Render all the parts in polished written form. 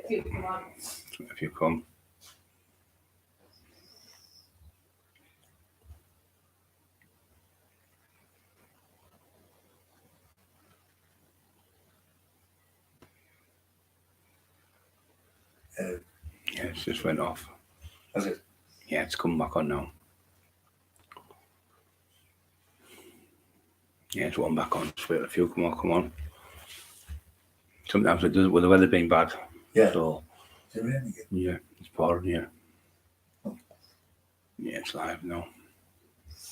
few come on. If you come. Yeah, it's just went off. Has it? Yeah, it's come back on now. Yeah, it's one back on. Just wait a few come on. Sometimes it doesn't with the weather being bad. Yeah. So, Is it raining again? yeah, it's pouring, yeah. Oh. Yeah, it's live now.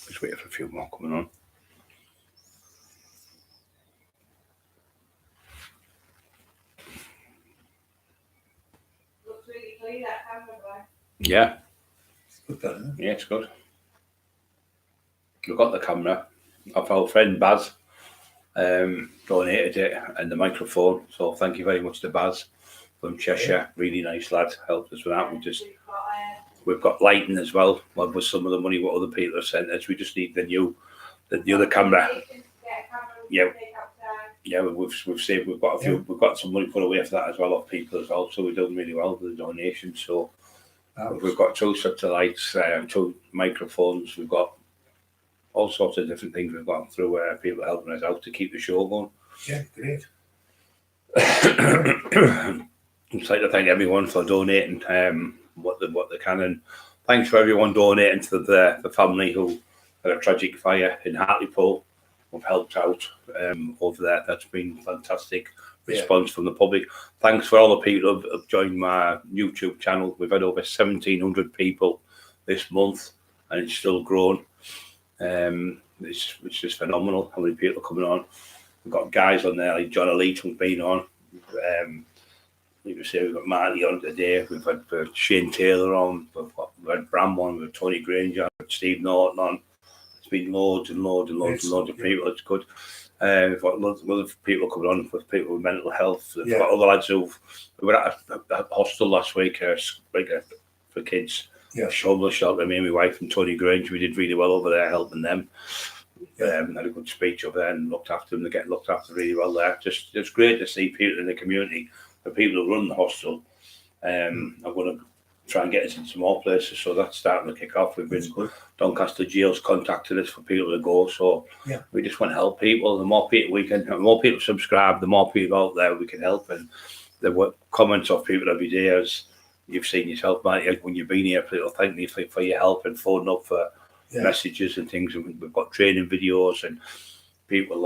Just wait for a few more coming on. Looks really clean, that camera, boy. Yeah. It's good, that, isn't it? Yeah, it's good. We've got the camera. Our friend Baz donated it and the microphone. So thank you very much to Baz from Cheshire. Yeah. Really nice lad. Helped us with that. We've got lighting as well. With some of the money what other people have sent us. We just need the other camera. Yeah. Yeah, we've saved. We've got a few. We've got some money put away for that as well off people as well. So we're doing really well with the donations. So we've got 2 sets of lights, 2 microphones. We've got all sorts of different things we've got through people helping us out to keep the show going. Yeah, great. I'd like to thank everyone for donating what they can, and thanks for everyone donating to the family who had a tragic fire in Hartlepool. We've helped out over there. That's been fantastic response from the public. Thanks for all the people who have joined my YouTube channel. We've had over 1,700 people this month, and it's still growing. It's just phenomenal how many people are coming on. We've got guys on there like John Elite who's been on. We've got Marty on today. We've had Shane Taylor on. We've had Bram on. We've had Tony Granger. We've had Steve Norton on. It's been loads and loads and loads and loads of people. It's good. We've got loads of other people coming on with people with mental health. We've got other lads we were at a hostel last week, for kids. Yeah. Homeless shelter. Me and my wife and Tony Grange, we did really well over there helping them. Had a good speech over there and looked after them. They get looked after really well there. Just great to see people in the community, the people who run the hostel. I'm going to try and get us into some more places, so that's starting to kick off. We've been Doncaster Jail's contacted us for people to go, so we just want to help people. The more people subscribe, the more people out there we can help. And there were comments of people every day, as you've seen yourself, Marty, when you've been here, people thank me for your help and phoning up for messages and things. And we've got training videos and people,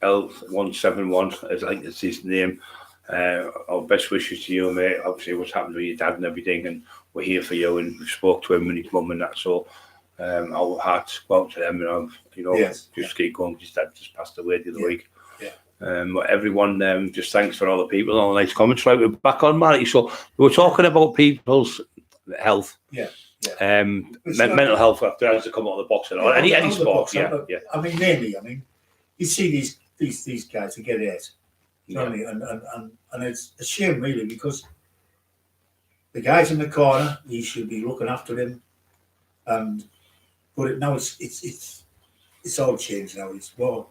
L171, as I think it's his name. Our best wishes to you, mate. Obviously, what's happened with your dad and everything, and we're here for you. And we spoke to him and his mum and that. So our hearts go out to them. Just keep going. His dad just passed away the other week. Everyone, just thanks for all the people, all the nice comments. Right, we're back on, Marty. So we were talking about people's health. Mental health after has to come out of the box and all. Any sport. I mean, mainly, you see these guys who get it. You know what I mean? And it's a shame, really, because the guys in the corner, you should be looking after him. But now it's all changed now. It's more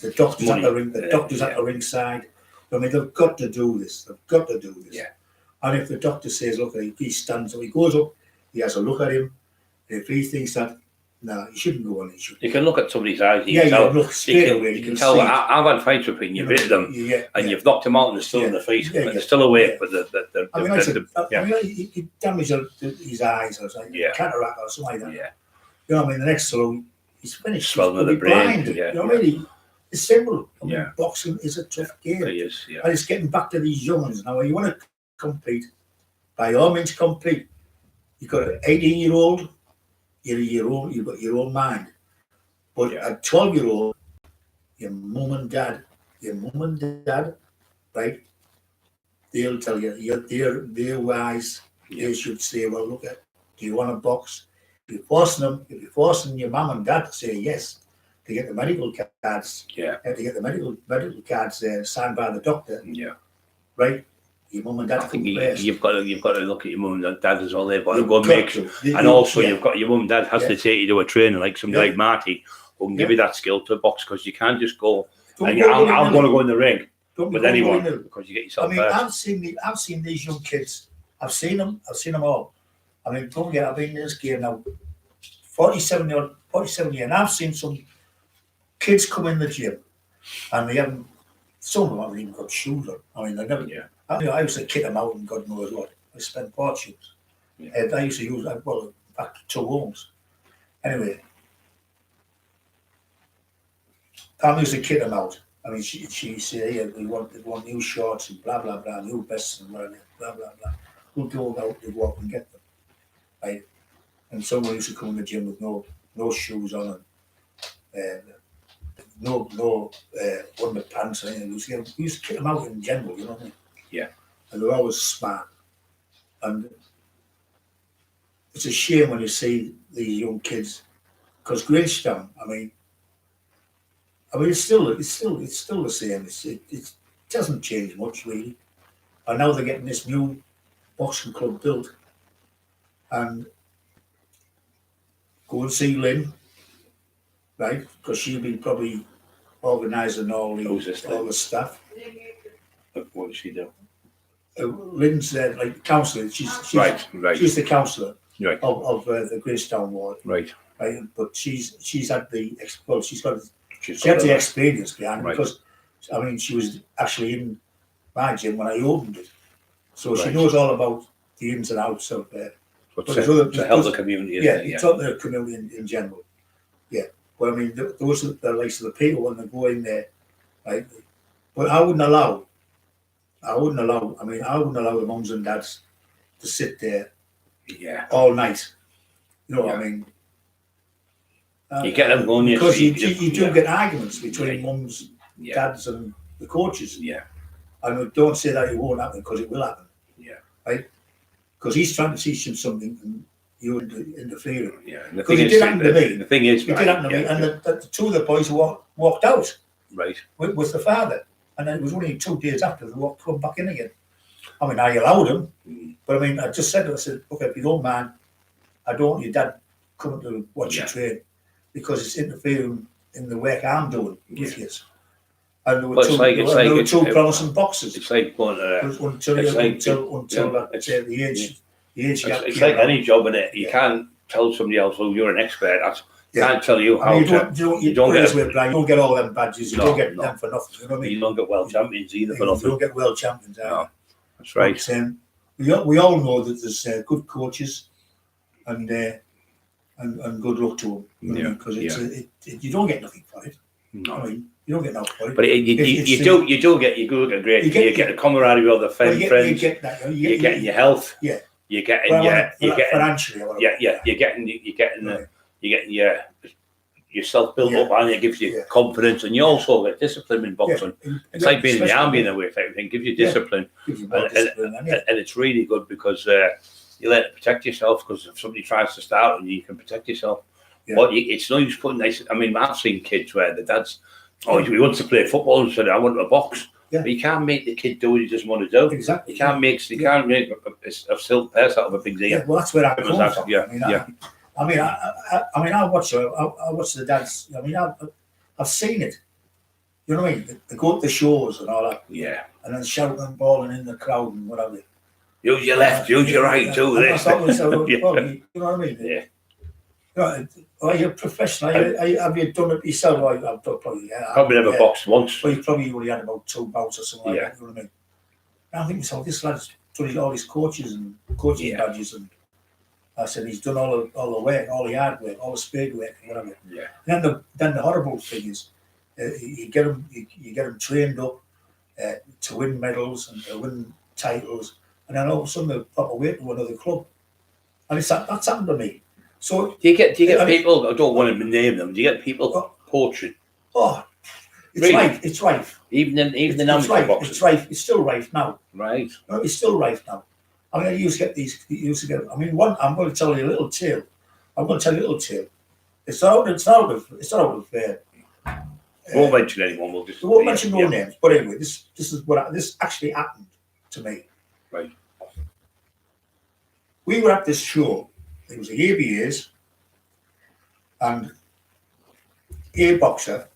the doctors at the ring, at the ringside. I mean, they've got to do this. And if the doctor says, look, he stands up, he goes up, he has a look at him. And if he thinks that, no, he shouldn't go on. You can look at somebody's eyes. You can look straight away. You can tell. I've had fights with him. You've hit them, and you've knocked them out, and they're still in the face, but they're still awake. But he damaged his eyes or something, cataract or something like that. You know what I mean? The next saloon, he's finished. Swelling of the brain. You know, really, it's simple. I mean, boxing is a tough game. It is. And it's getting back to these young ones now. You want to compete, by all means, compete. You've got an 18-year-old. You've got your own mind. But a 12-year-old, your mum and dad, right? They'll tell you, they're wise. They should say, well, look, do you want to box? If you're forcing your mum and dad to say yes, to get the medical cards, to get the medical cards signed by the doctor, right? Your mum and dad. I think you've got to look at your mum and dad as well. They've got to go and make sure, and also you've got your mum and dad has to take you to a trainer like somebody like Marty who can give you that skill to box, because you can't just go. I'm going to go in the ring. Don't be with going anyone willy-nilly. because you get I yourself mean, hurt. I've seen these young kids. I've seen them all. I mean, don't forget, I've been in this game now 47 years, and I've seen some kids come in the gym and they haven't, some of them haven't even got shoes on. I mean, they never, Yeah. I used to kit them out and God knows what. I spent fortunes. Yeah. And I used to use, well, in fact, 2 homes. Anyway, I used to kit them out. I mean, she said, yeah, we want new shorts and blah, blah, blah, new vests and whatever, blah, blah, blah. We'll go out to walk and get them, right? And someone used to come in the gym with no shoes on and no underpants or anything. We used to kit them out in general, you know what I mean? Yeah. And they're always smart. And it's a shame when you see these young kids, because Greystown, I mean, it's still the same. It doesn't change much really. And now they're getting this new boxing club built, and go and see Lynn, right? Because she'll be probably organising all the stuff. What does she do? Lynn's like councillor. She's Right. She's the councillor Right. of the Greystown ward. Right. Right. But she's had the she She had the experience behind it, Right. because I mean she was actually in my gym when I opened it, so she Right. knows all about the ins and outs of to help the community. it's not the community in general. Yeah. But I mean those are the likes of the people when they go in there, right? But I wouldn't allow the mums and dads to sit there all night. You know what I mean? You get them going, because you do get arguments between mums, Yeah. dads, and the coaches. Yeah. And don't say that it won't happen, because it will happen. Yeah. Right? Because he's trying to teach him something and you interfering. Yeah. Because it did happen to me. The thing is, It did happen to me, and the 2 of the boys walked out right. with the father. And then it was only 2 days after they come back in again. I mean, I allowed them, but I mean, I just said to him, I said, okay, if you don't mind, I don't want your dad coming to watch you train, because it's interfering in the work I'm doing with you. And there were two promising boxers. It's like going to until the age. It's like any job in it. You can't tell somebody else, "Oh, you're an expert." Can't tell you how you don't get all them badges. You don't get them for nothing. You know what I mean? You don't get world champions either for nothing. You don't get world champions. No, that's right. But, we all know that there's good coaches, and good luck to them. Because you don't get nothing for it. No. I mean, you don't get nothing for it. But you do get a great. You get the camaraderie of the friends. You get that. You're getting your health. Yeah. You're getting financially. You're getting your self built up, and it gives you confidence, and you also get discipline in boxing. It's like being in the army in a way. It gives you discipline, and it's really good because you learn to protect yourself. Because if somebody tries to start, and you can protect yourself. Yeah. But it's no use putting nice. I mean, I've seen kids where the dad's, he wants to play football and said, I want to box. Yeah. But you can't make the kid do what he doesn't want to do. Exactly. You can't make a silk purse out of a big deer. Yeah, well, that's where I come from. Yeah. I watch the dads. I mean, I've seen it. You know what I mean? They go to the shows and all that. Yeah. And then shouting and bawling in the crowd and whatever. Use your left, use your right too. You know what I mean? Yeah. Are you a professional? Have you done it yourself? I've probably never boxed once. Well, you probably only had about 2 bouts or something like that. You know what I mean? And I think so. This lad's done all his coaches and coaching badges, and I said he's done all the work, all the hard work, all the spade work, and whatever. Yeah. And then the horrible thing is, you get them trained up to win medals and to win titles, and then all of a sudden they pop away to another club, and that's happened to me. So do you get people? I don't want to name them. Do you get people poaching? Oh, it's rife. Even in amateur boxing. It's rife. It's still rife now. Right. No, it's still rife now. I mean, I used to get. I mean, I'm going to tell you a little tale. It's out of. Won't mention anyone. We'll just. We won't mention no names. But anyway, this actually happened to me. Right. We were at this show. It was the ABAs, and a boxer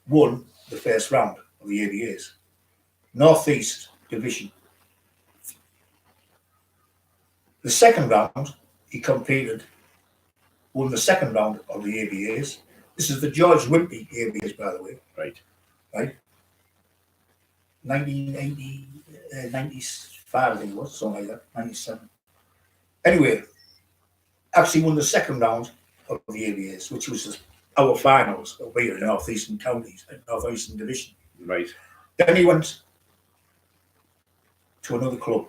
won the first round of the ABAs. Northeast Division. The second round, he competed, won the second round of the ABAs. This is the George Wimpy ABAs, by the way. Right. 1980, 95, I think it was, something like that, 97. Anyway, actually won the second round of the ABAs, which was our finals over here in Northeastern Counties, Northeastern Division. Right. Then he went to another club.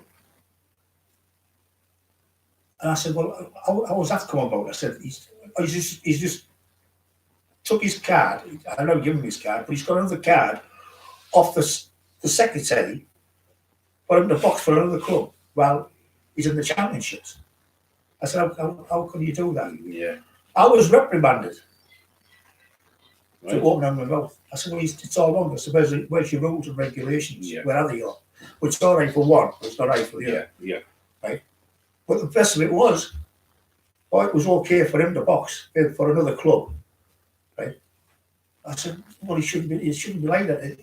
And I said, well, how was that come about? I said, he's just took his card. I don't give him his card, but he's got another card off the secretary for him to box for another club while he's in the championships. I said, how can you do that? Yeah. I was reprimanded Right. to open up my mouth. I said, well, it's all wrong. I said, where's your rules and regulations? Yeah. Where are they all? Well, it's all right for one, but it's not right for the other. Yeah. But the best of it was, it was okay for him to box for another club, right? I said, well, it shouldn't be like that.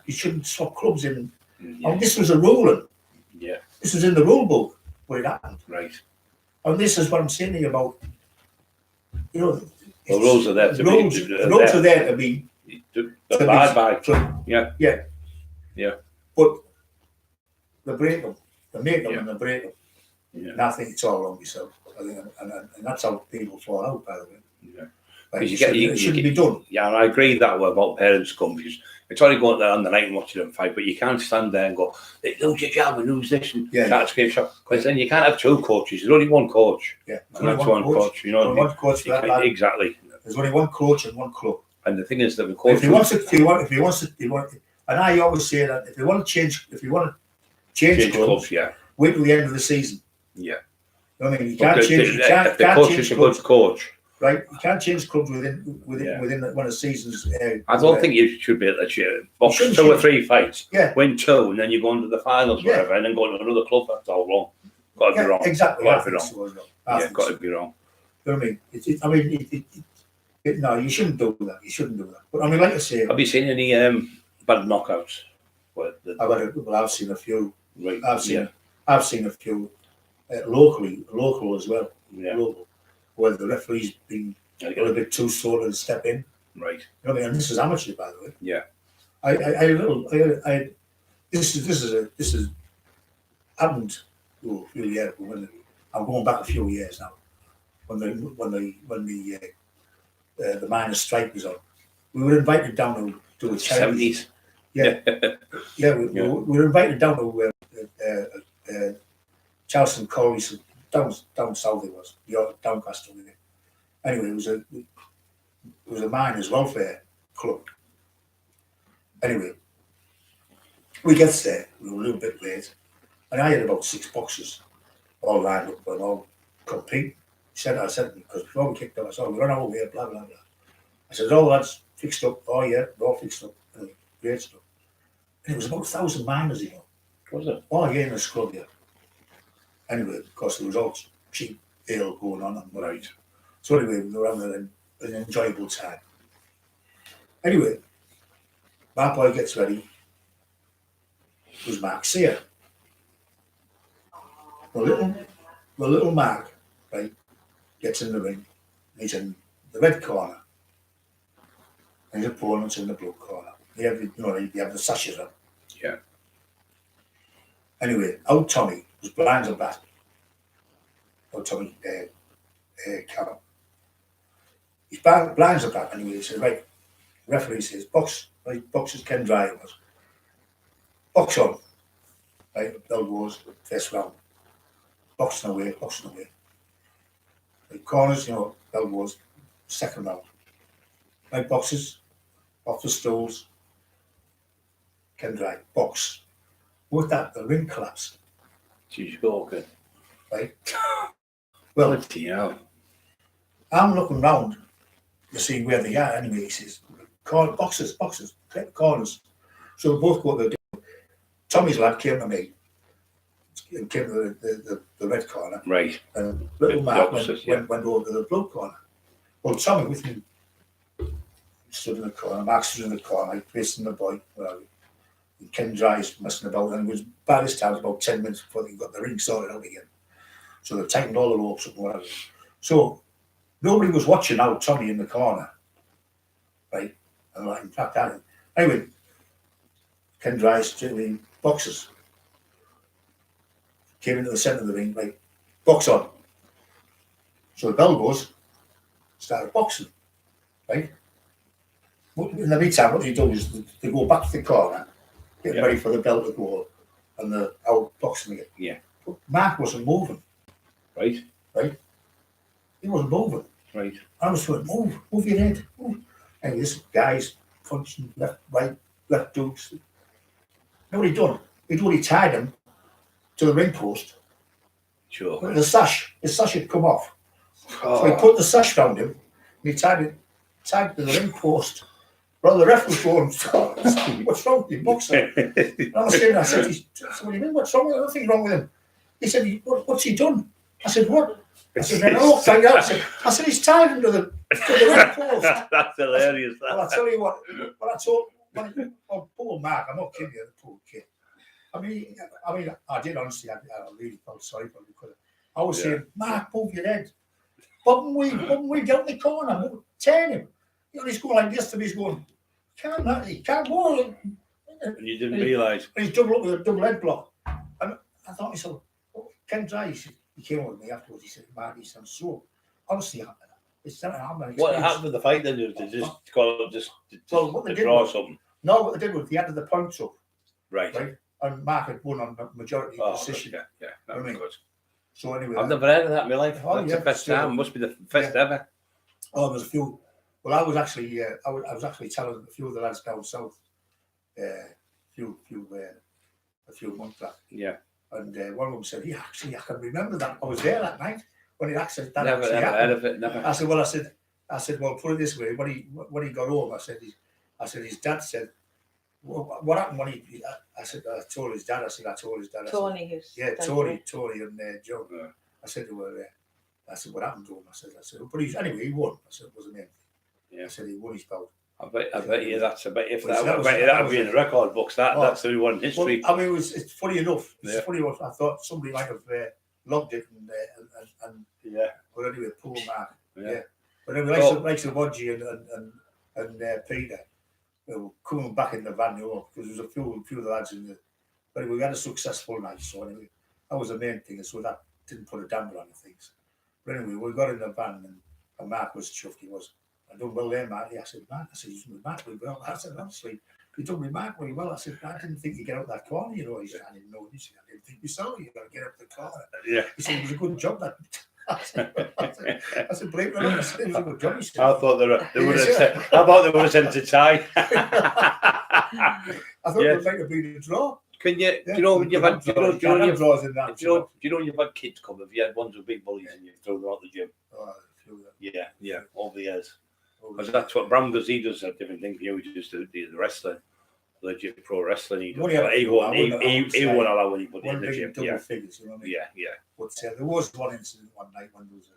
He shouldn't swap clubs in. Yeah. And this was a ruling. Yeah. This was in the rule book where it happened. Right. And this is what I'm saying to you about, Well, rules are there to rules are there to be abide by. Yeah. But they break them. They make them and they break them. Yeah. And I think it's all wrong yourself. I think, and that's how people fall out, by the way. Yeah. Like, It shouldn't be done. Yeah, and I agree that way about parents come, because it's only going there on the night and watching them fight, but you can't stand there and go, lose your job and lose this and start screaming, because then you can't have two coaches. There's only one coach. Yeah, And that's one coach. You know, one coach for that lad. Exactly. There's only one coach and one club. And the thing is that the coach. If he wants to, and I always say that if you want to change clubs, wait till the end of the season. Yeah. You know what I mean? You can't change. You If the coach is a good coach, right? You can't change clubs within one of the seasons. I don't think you should be able to box 2 or 3 fights, win 2, and then you go into the finals, whatever, and then go to another club. That's all wrong. Got to be wrong. Exactly. Got to be wrong. Got to be wrong. You know what I mean? No, you shouldn't do that. You shouldn't do that. But I mean, like I say, have you seen any bad knockouts? I've seen a few. Right. I've seen a few local as well. Yeah. Local, where the referee's been a little bit too slow to step in. Right. You know what I mean? And this is amateur, by the way. Yeah. This is happened a few years ago. I'm going back a few years now. When the miners' strike was on, we were invited down to do a charity. 70s. We were invited down to Charleston Collie's down south. It was Doncaster. Anyway, it was a miners' welfare club. Anyway, we get there. We were a little bit late, and I had about 6 boxers all lined up and all compete. I said, because before we kicked off, I said, we're on our way, blah, blah, blah. I said, all that's fixed up. Oh, yeah, we're all fixed up. Anyway, great stuff. And it was about 1,000 miners, you know. Was it? Oh, yeah, in the scrub, yeah. Anyway, of course, there was all cheap ale going on. And Right. So anyway, we were having an enjoyable time. Anyway, my boy gets ready. It was Mark Sear. The little Mark, right, gets in the ring. And he's in the red corner. And his opponent's in the blue corner. You have the sashes on. Yeah. Anyway, old Tommy was blind as a bat. Old Tommy Carroll. He's blind as a bat. Anyway, he says, right, referee says, box, right, boxers can dry it. Box on. Right, bell goes, first round. Boxing away. Right, corners, bell goes, second round. Right, boxes, off the stools, can dry, box. With that, the ring collapsed. She's walking. Right? Well, I'm looking round to see where they are. Anyway, he says, boxes, corners. So we both go to the Tommy's lad came to me. Came to the red corner. Right. And little Mark went over to the blue corner. Well, Tommy with me stood in the corner. Mark stood in the corner, facing the boy. Whatever. And Ken Dry's messing about, and it was by this time, it was about 10 minutes before they got the ring sorted out again. So they tightened all the ropes up and whatever. So nobody was watching out Tommy in the corner, right? And like, in fact, anyway, Ken Dry's boxers came into the centre of the ring, like, box on. So the bell goes, started boxing, right? In the meantime, what they do is they go back to the corner, getting ready for the bell to go, and they're out boxing again. Yeah. But Mark wasn't moving. Right. He wasn't moving. Right. I was going, move your head. Move. And this guy's punching left, right, left dukes. You know what he done? He tied him to the ring post. Sure. But the sash had come off. Oh. So he put the sash round him, and he tied to the ring post. Well, the ref was going, what's wrong with you, boxer? And I was saying, I said, what do you mean, what's wrong with him? Nothing wrong with him. He said, what's he done? I said, what? I said, oh, thank God. I said, he's tied him to the ring post. That's hilarious. Well, I tell you what, poor Mark, I'm not kidding you, the poor kid. I mean, I did honestly, I really felt sorry for him because I was saying, Mark, move your head. Bob and weave down the corner, turn him. You know, he's going like this to me, he's going, he can't go. And you didn't realise. He's double up with a double head block. And I thought, he said, Ken Dry, he came on with me afterwards, he said, Marty, I'm so, honestly, it's not happening. What happened with the fight then? Did they just call to draw something? No, what they did was they added the points up. Right. And Mark had won on the majority position. Okay. Yeah, that was good. So anyway, I've never heard of that in my life. Oh, That's the first time. Must be the first ever. Oh, there's a few. Well, I was actually telling a few of the lads down south, a few months back. Yeah. And one of them said, "Yeah, actually, I can remember that. I was there that night when it actually Never heard of it. Never. I said, well, put it this way. When he got home, I said, his dad said, well, what happened when he? I said, I told his dad. I told his dad. Tony, Tony and Joe. Yeah. I said to her, I said, what happened to him? I said, but anyway, he won. I said, it wasn't him. Yeah. I said, he won his bout. I bet you that's about if that would be in the record books. That's the one in history. Well, I mean, it's funny enough. It's funny enough. I thought somebody might have logged it and yeah. But anyway, poor Mark. Yeah. But anyway, like the Wodgy and Peter, they were coming back in the van, because there was a few of the lads in the. But anyway, we had a successful night. So anyway, that was the main thing. So that didn't put a damper on the things. But anyway, we got in the van and Mark was chuffed. He was. I done well there, Marty. I said, Mark, he's done with Mark really well. I said, honestly, he done with Mark really well. I said, I didn't think you'd get out that corner, He said, I didn't know. He said, I didn't think you saw you got to get up the corner. Yeah. He said, it was a good job that. I said, believe it or not, I said, it was a good job. He said, I thought they would have sent a tie. I thought it might have been a draw. Can you? Yeah. Do you know when you've had? Do you know you've had kids come? Have you had ones with big bullies and you've thrown them out the gym? Yeah, over the years. Because that's what Bram does. He does a different thing. He just do the wrestling, legit pro wrestling. He won't allow anybody in the gym. Yeah, figures, you know what I mean? Yeah. But there was one incident one night when there was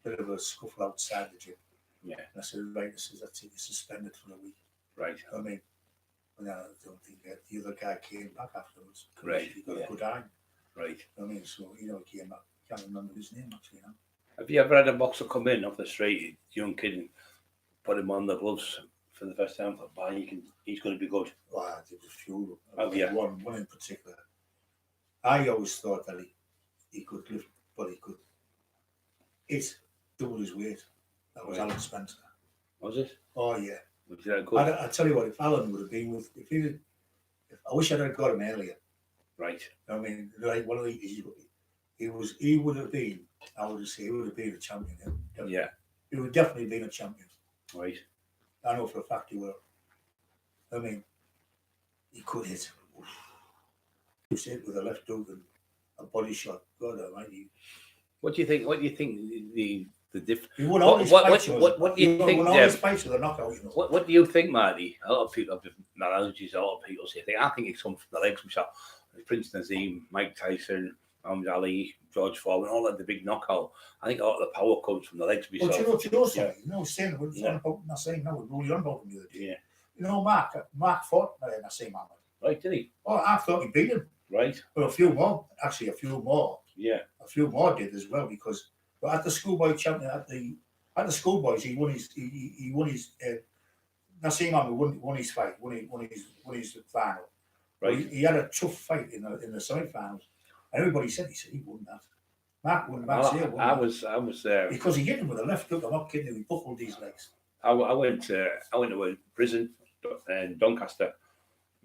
a bit of a scuffle outside the gym. Yeah. And I said, right, that's it. You're suspended for a week. Right. You know what I mean? And I don't think the other guy came back afterwards. Right. He got a good eye. Right. You know what I mean? So, he came back. Can't remember his name actually now. Have you ever had a boxer come in off the street, young kid, and put him on the gloves for the first time? Thought, he's going to be good. Well, there was a few. One in particular. I always thought that he could lift, but he could hit double his weight. That was Alan Spencer. Was it? Oh yeah. Was that good? I tell you what, if Alan would have been I wish I'd have got him earlier. Right. I mean, like one of he would have been. I would say he would have been a champion. Yeah. He would definitely been a champion. Right. I know for a fact he will. I mean, he could hit. He hit with a left hook and a body shot. God Almighty. What do you think? What do you think the difference? He won all his fights. What do you think? He won all his fights with a knockout. What do you think, Marty? A lot of people have different analogies. A lot of people say, I think it's come from the legs himself. Prince Nazim, Mike Tyson, Muhammad Ali, George Foreman, all that the big knockout. I think a lot of the power comes from the legs himself. Well, do you know something? You know, saying we're not saying no, we're really on about him the other day. Yeah. You know, Mark fought Nassim Ahmed. Right, did he? Oh, I thought he beat him. Right. Well, a few more, actually, a few more did as well, because but at the schoolboy champion at the schoolboys he won his Nassim Ahmed won his fight, won his final. Right. But he had a tough fight in the semi-finals. Everybody said he won that. Mark won that. I was because he hit him with a left hook. I'm not kidding you. He buckled his legs. I went to a prison in Doncaster.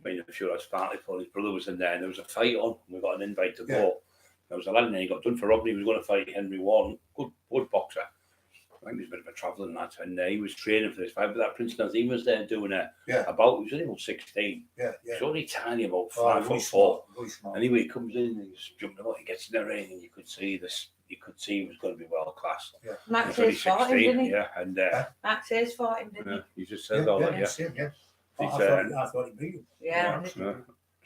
I mean, I'm sure I was partly for his brother was in there, and there was a fight on. And we got an invite to go. There was a lad in there. He got done for robbery. He was going to fight Henry Warren, good boxer. I think he was a bit of a travelling lad, and he was training for this fight. But that Prince Nazim was there doing he was only about 16. Yeah. He was only tiny, about 5'4". Anyway, he comes in and he's jumping about. He gets in the ring, and you could see this. You could see he was going to be world class. Yeah. Max Hayes fought him, didn't he? Yeah, and Max Hayes fought him, didn't he? You just said all that, yeah. I thought he beat him. Yeah.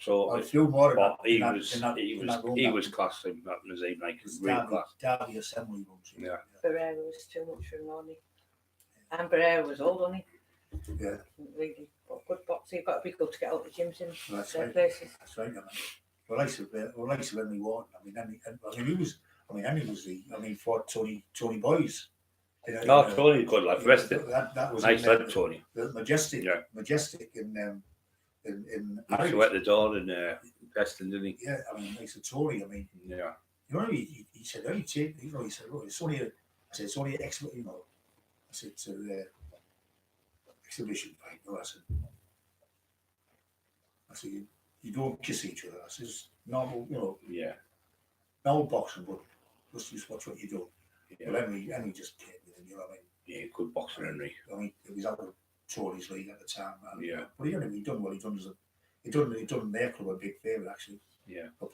So a few more. But he was class in that Nazim, like real class. Derby assembly rooms. Yeah. Barrera was too much for him, wasn't he? And Barrera was old, wasn't he? Yeah. Really, but good boxer. You've got to be good to get out the gyms in certain places. That's right. Well, I used to Henry Wharton. Henry was for Tony Boys. No, Tony, good lad. That was nice lad, Tony. The Majestic in he used to at the door in Preston, didn't he? Yeah, nice to Tony. Yeah. You know, he said, "Oh, he said, look, it's only it's only an exhibition, I said, it's an exhibition fight. No, I said, you don't kiss each other. I says, normal, normal boxing, but just watch what you do. Yeah. But Henry just came with him, you know what I mean? Yeah, good boxer, Henry. It was out of Tony's league at the time, man. Yeah. But he done what he done he done their club a big favour, actually. Yeah. For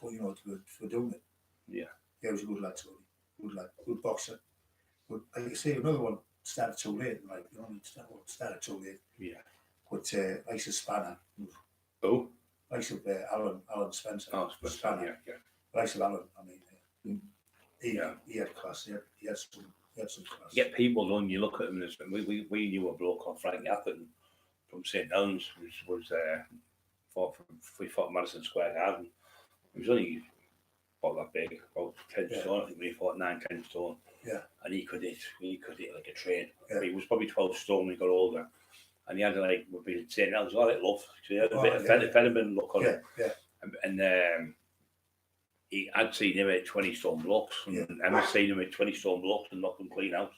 doing it. Yeah. Yeah, he was a good lad, Tony. Good lad, good boxer. But like you say, another one started too late, started too late. Yeah. But likes of Spanner. Oh. Likes of Alan Spencer. Oh, Spanner. Yeah. Likes of Alan. He had class. He had some class. You get people done. You look at them. We knew a bloke called Frank Atherton from St Helens, which was we fought Madison Square Garden. He was only about that big, about 10 stone. I think when he fought 9-10 stone. Yeah. And he could hit like a train. Yeah. He was probably 12 stone when he got older. And he had would be St Helens, all that love. So he had a bit of feminine look on him. Yeah. And I'd seen him at 20 stone blocks, and I'd seen him at 20 stone blocks and knock them clean out.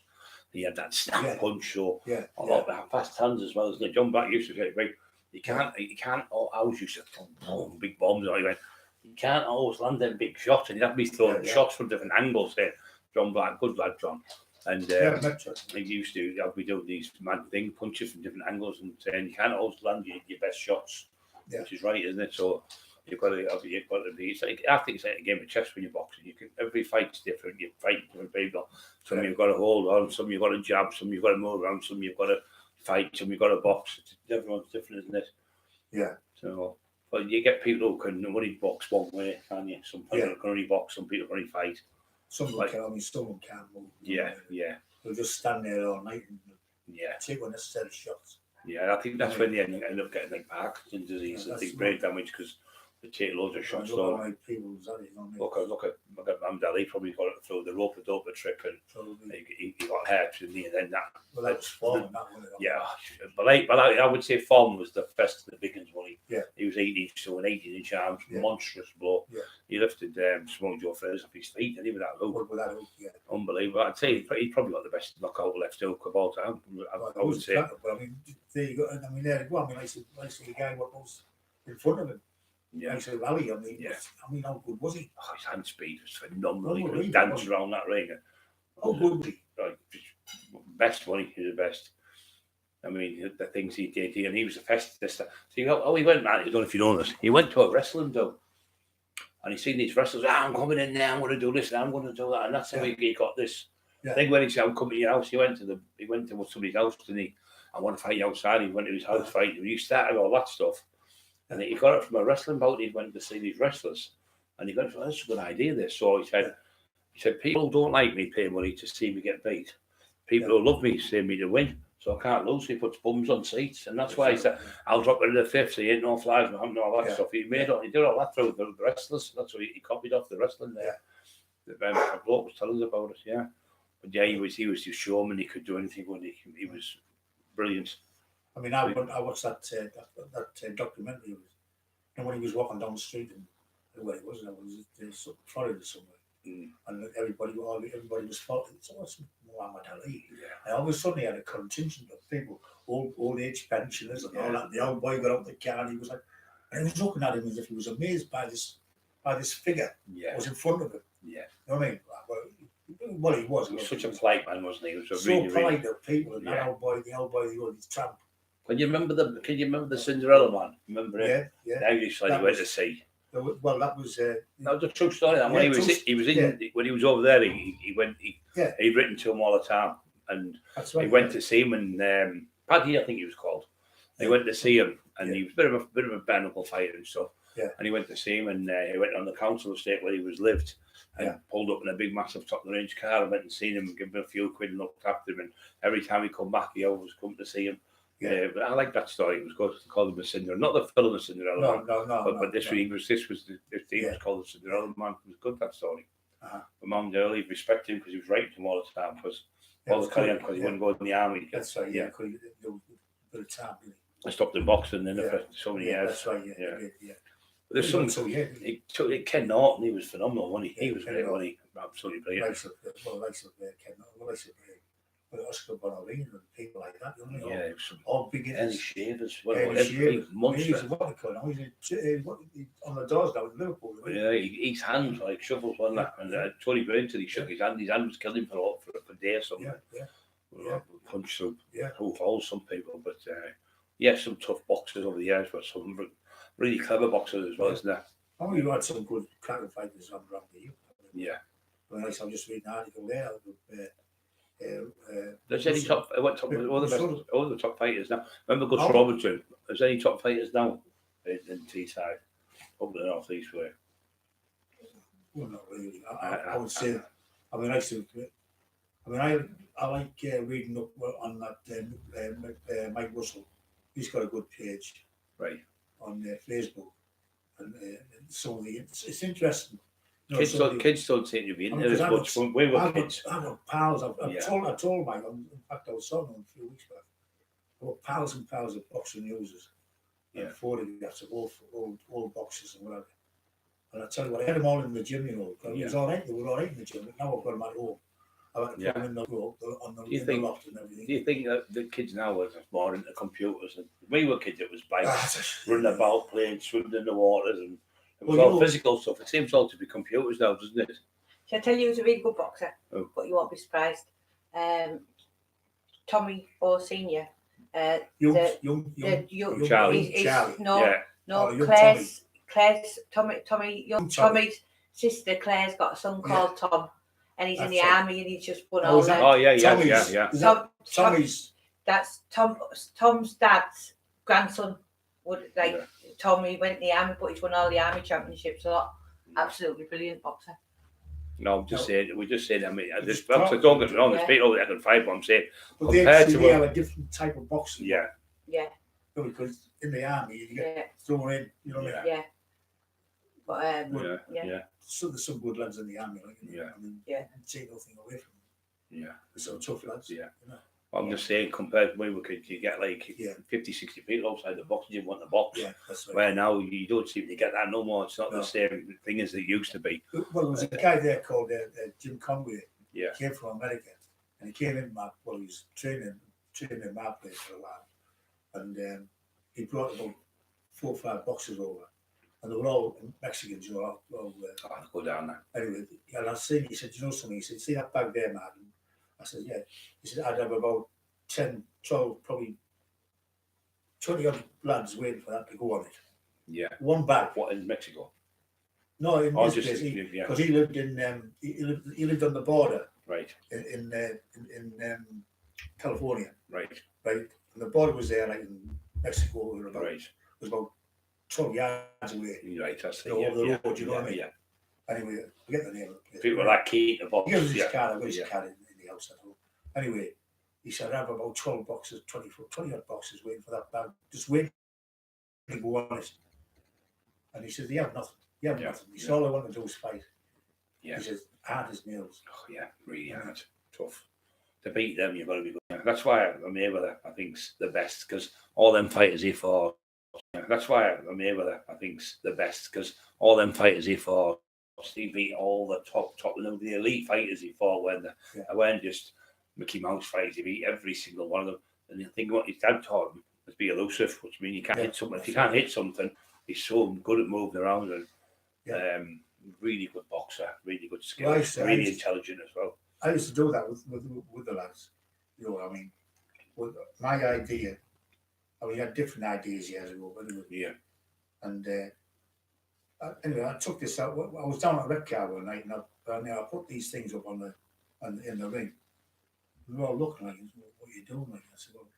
He had that snap punch, so a lot of fast hands as well. As John Back used to say, right, you can't. I always used to big bombs. And he went, you can't always land them big shots, and you'd have to be throwing shots from different angles. There, John Black, good lad, John. And he used to be doing these mad thing punches from different angles, and saying you can't always land your best shots, which is right, isn't it? So. You've got to be. It's like, I think it's like a game of chess when you're boxing. Every fight's different. You fight different people. Some you've got to hold on. Some you've got to jab. Some you've got to move around. Some you've got to fight. Some you've got to box. Everyone's different, isn't it? Yeah. So, but you get people who can only box one way, can you? Some people can only box. Some people can only fight. Some of them can. Some of them can't move. Yeah. They'll just stand there all night and take unnecessary shots. Yeah, I think that's when they end up getting like Parkinson's disease. I think brain damage because. They take loads of shots. Look at Mandel. He probably got it through the rope a dope trick, and he got hurt in the end. Then that. Well, that was form. But I would say form was the best of the big ones. He was 18 stone, 18-inch arms, monstrous blow. Yeah. He lifted Small Joe Fraser off his feet, and even that hook. Unbelievable. I'd say he probably got the best knockout left hook of all time. I would say. But there you go. There you go. I see the guy what was in front of him. Yeah. Nice rally. How good was he? Oh, his hand speed was phenomenal. He could dance around that ring. How good was he? Best one. He was the best. The things he did, and he was a festist. So he went, man. I don't know if you know this. He went to a wrestling do, and he seen these wrestlers. I'm coming in now. I'm going to do this. And I'm going to do that. And that's how he got this thing. When he said, "I'm coming to your house," he went to somebody's house, didn't he? I want to fight you outside. He went to his house fight. He started all that stuff. And he got it from a wrestling bout. He went to see these wrestlers, and he went, well, "That's a good idea." This, so he said, "People who don't like me pay money to see me get beat. People who love me see me to win. So I can't lose. He puts bums on seats, and that's why he said, "I'll drop it in the fifth. So he ain't no flies, and all that stuff." He made it. He did all that through the wrestlers. That's what he copied off the wrestling there. The bloke was telling us about it. Yeah, but yeah, he was just showman. He could do anything. When he was brilliant. I mean, I watched that documentary. And when he was walking down the street and where it was Florida somewhere, and everybody was following. So what's Muhammad Ali? Yeah. And all of a sudden, he had a contingent of people, old age pensioners and all that. The old boy got out the car and he was like, and he was looking at him as if he was amazed by this figure that was in front of him. Yeah. You know what I mean? Well, he was. He was such a polite man, wasn't he? He was So really, polite really... to people, and that old boy, the old tramp. Can you remember the Cinderella man? Remember it? Yeah. Now you said he went to sea. Well, that was that was a true story. That when he was over there, he'd written to him all the time, and that's right, he went to see him, and Paddy, I think he was called. He went to see him, and he was a bit of a bare knuckle fighter and stuff. Yeah. And he went to see him, and he went on the council estate where he was lived, and pulled up in a big, massive top of the range car, and went and seen him, and given him a few quid and looked after him. And every time he come back, he always come to see him. Yeah, but I like that story. It was good to call him a Cinderella, not the film of Cinderella. But this was called the Cinderella Man. It was good, that story. My mum and early respected him because he was writing to him all the time because he wouldn't go in the army. That's right. Yeah, because he time. I stopped in boxing then for so many years. That's right. Yeah. But there's some. He took Ken Norton. He was phenomenal. Wasn't he? He was great. Wasn't he? Absolutely brilliant. Ken Norton. But Oscar Bonolini and people like that, you know, yeah, all beginners. Any shavers, He's on the doors now in Liverpool. Yeah, his hands like shovels, wasn't that? And Tony Burnton, he shook his hand was killing him for a day or something. Punch some holes, some people, but some tough boxers over the years, but some really clever boxers as well, isn't there? Oh, you had some good cracking fighters around you. Yeah. Well, I'm just reading an article there. There's any top? What top? All the top fighters now. Remember Gus Robinson? There's any top fighters now in Teesside, up the north east way? Well, not really. I would say. I mean, I like reading up on that Mike Russell. He's got a good page, right, on Facebook, and some of the it's interesting. Kids don't seem to be into it as much when we were kids. I've got pals. I told Mike. In fact, I was talking to him a few weeks back. I've got pals and pals of boxing users. And photographs of old boxers and whatever. And I tell you what, I had them all in the gym, you know. It was all right. They were all right in the gym. But now I've got them at home. I've had to put them in the loft and everything. Do you think that the kids now are more into computers? And when we were kids, it was bikes, running about, playing, swimming in the waters, and it was all physical stuff. It seems all to be computers now, doesn't it? Shall I tell you who's a really good boxer? But you won't be surprised. Tommy Orr Senior. Young Charlie. Tommy's sister Claire's got a son called Tom, and he's in the army, and he's just won all that. Tommy's. That's Tom's dad's grandson. Tommy went in the army, but he's won all the army championships a lot. Absolutely brilliant boxer. No, I'm just saying. We're just saying. I mean, this boxer, don't get me wrong. There's people that can fight, but I'm saying but compared to have a different type of boxing. Yeah. Because in the army, you get thrown in. You know what I mean? Yeah. But So there's some good lads in the army. Like, I mean, take nothing away from them. Yeah. There's some tough lads. Yeah. You know? I'm just saying, compared to when we were kids, you get like 50, 60 people outside the box, you want the box. Yeah, that's right. Where now you don't seem to get that no more. It's not the same thing as it used to be. Well, there was a guy there called Jim Conway. Yeah. He came from America, and he came in he was training in my place for a while, and he brought about 4 or 5 boxers over, and they were all Mexicans, you know. I'll go down there. Anyway, and I seen. He said, "You know something?" He said, "See that bag there, man?" I said, "Yeah." He said, "I'd have about 10, 12, probably 20 odd lads waiting for that to go on it." Yeah. One bag. What, in Mexico? No, in this place, because he lived in he lived on the border. Right. In California. Right. Right. And the border was there, like in Mexico, or about, it was about 12 yards away. Right. That's the road, you know what I mean? Yeah. Anyway, forget the name of the place. People were that key to box. He was his car. I got his car in the house at home. Anyway, He said, I have about 12 boxes, 20 odd boxes waiting for that bag, just waiting to go on it. And he said, you have nothing. You have nothing. He said, all I want to do is fight. Yeah. He says, hard as nails. Oh, yeah, really hard. Tough. To beat them, you've got to be good. That's why Mayweather, I think's the best, because all them fighters he fought. That's why Mayweather, I think's the best, because all them fighters he fought, he beat all the top, the elite fighters he fought when they weren't just Mickey Mouse fighters. He beat every single one of them. And the thing what his dad taught him was be elusive, which means you can't hit something. If you can't hit something, he's so good at moving around and really good boxer, really good skill, really intelligent as well. I used to do that with the lads. You know, I mean, with my idea, we had different ideas years ago. Anyway. Yeah. And anyway, I took this out. I was down at Redcar one night, and I put these things up in the ring. We were all looking like, what are you doing? Like, I said, well,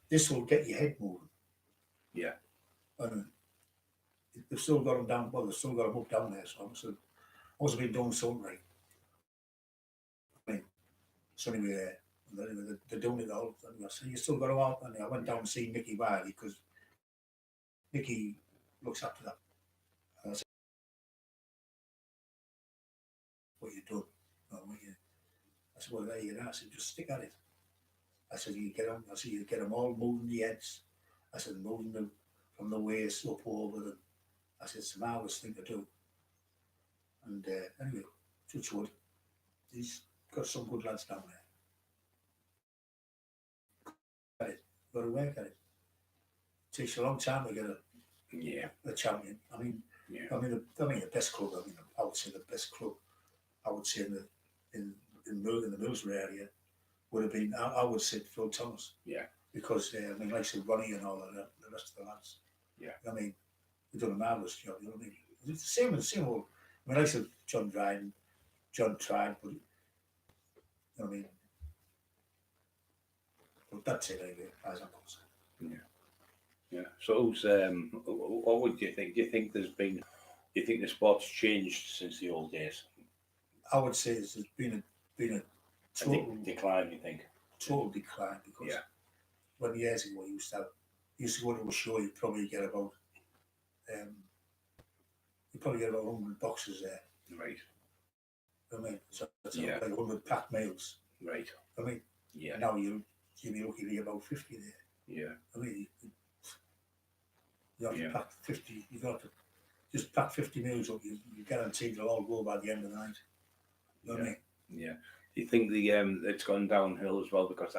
this will get your head moving. Yeah. And they've still got them down. Well, they've still got them up down there. So I must have been doing something right. I mean, so anyway, they're doing it all. I said, you still got them out. And I went down to see Mickey Wiley because Mickey looks after that. And I said, what are you doing? I said, well, there you go. I said, just stick at it. I said, you get them. I said, you get them all moving the heads. I said, moving them from the waist up over them. I said, it's the marvelous thing to do. And anyway, touch wood. He's got some good lads down there. Got to work at it. It takes a long time to get a champion. I mean, the best club. I mean, I would say the best club. I would say in the Middlesbrough area would have been. I would say Phil Thomas. Yeah. Because I mean, like I said, Ronnie and all of the rest of the lads. Yeah. I mean, they've done a marvellous job. You know what I mean? It's the same old. I mean, like I said, John tried, but you know what I mean. But that's it, anyway, as I'm concerned. Yeah. So, what would you think? Do you think the sport's changed since the old days? I would say there's been a total decline. You think? Total decline because 20 years ago, you used to go to a show. You'd probably get about 100 boxes there. Right. I mean, so that's like 100 packed meals. Right. I mean, now you'll be lucky to get about 50 there. Yeah. I mean, you have to pack 50. You got to just pack 50 meals up. You guaranteed they'll all go by the end of the night. You know what I mean? Yeah. Do you think it's gone downhill as well? Because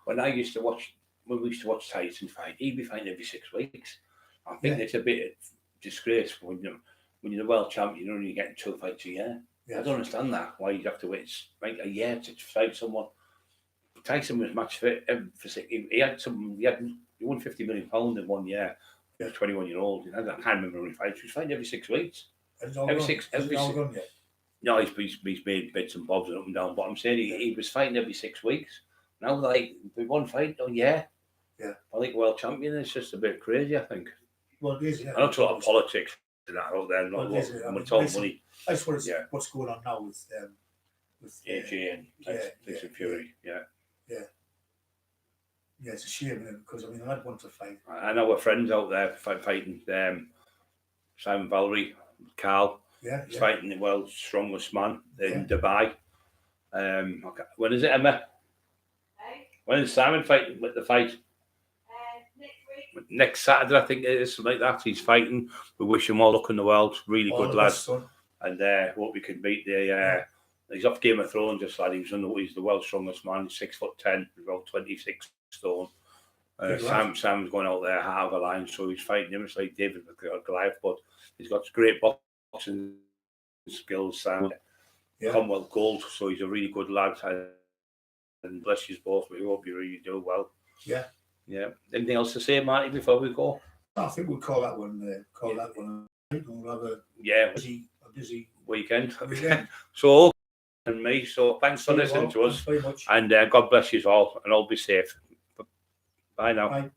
when we used to watch Tyson fight, he'd be fighting every 6 weeks. I think it's a bit disgraceful when you're the world champion, you're only getting 2 fights a year. Yeah, I don't understand that. Why you'd have to wait like a year to fight someone. Tyson was match fit for 6. He won £50 million in 1 year. He was 21-year-old. I can't remember how many fights. He was fighting every 6 weeks. Every six. No, he's made bits and bobs and up and down. But I'm saying he was fighting every 6 weeks. Now, like, with one fight, I think world champion is just a bit crazy, I think. Well, it is, yeah. I know it's a lot of politics and that out there, not it's all money. That's what's going on now with AJ and Tyson Fury, Yeah, it's a shame because I mean, I'd want to fight. I know we're friends out there fighting. Simon Valerie, Carl, he's fighting the world's strongest man in Dubai. When is it, Emma? Hey? When is Simon fighting with the fight? Next week. Next Saturday, I think it is, something like that. He's fighting. We wish him all luck in the world. Really good lad. And hope we can beat the. He's off Game of Thrones, just like he's the world's strongest man. He's 6'10", about 26 stone. Sam's going out there half a line, so he's fighting him. It's like David with Goliath, but he's got great boxing skills. Sam, Commonwealth gold, so he's a really good lad. And bless you both. We hope you really do well. Yeah. Anything else to say, Marty, before we go? I think we'll call that one. That one. We'll have a busy weekend. So. And me, so thanks for listening to us, and God bless you all, and all be safe. Bye now. Bye.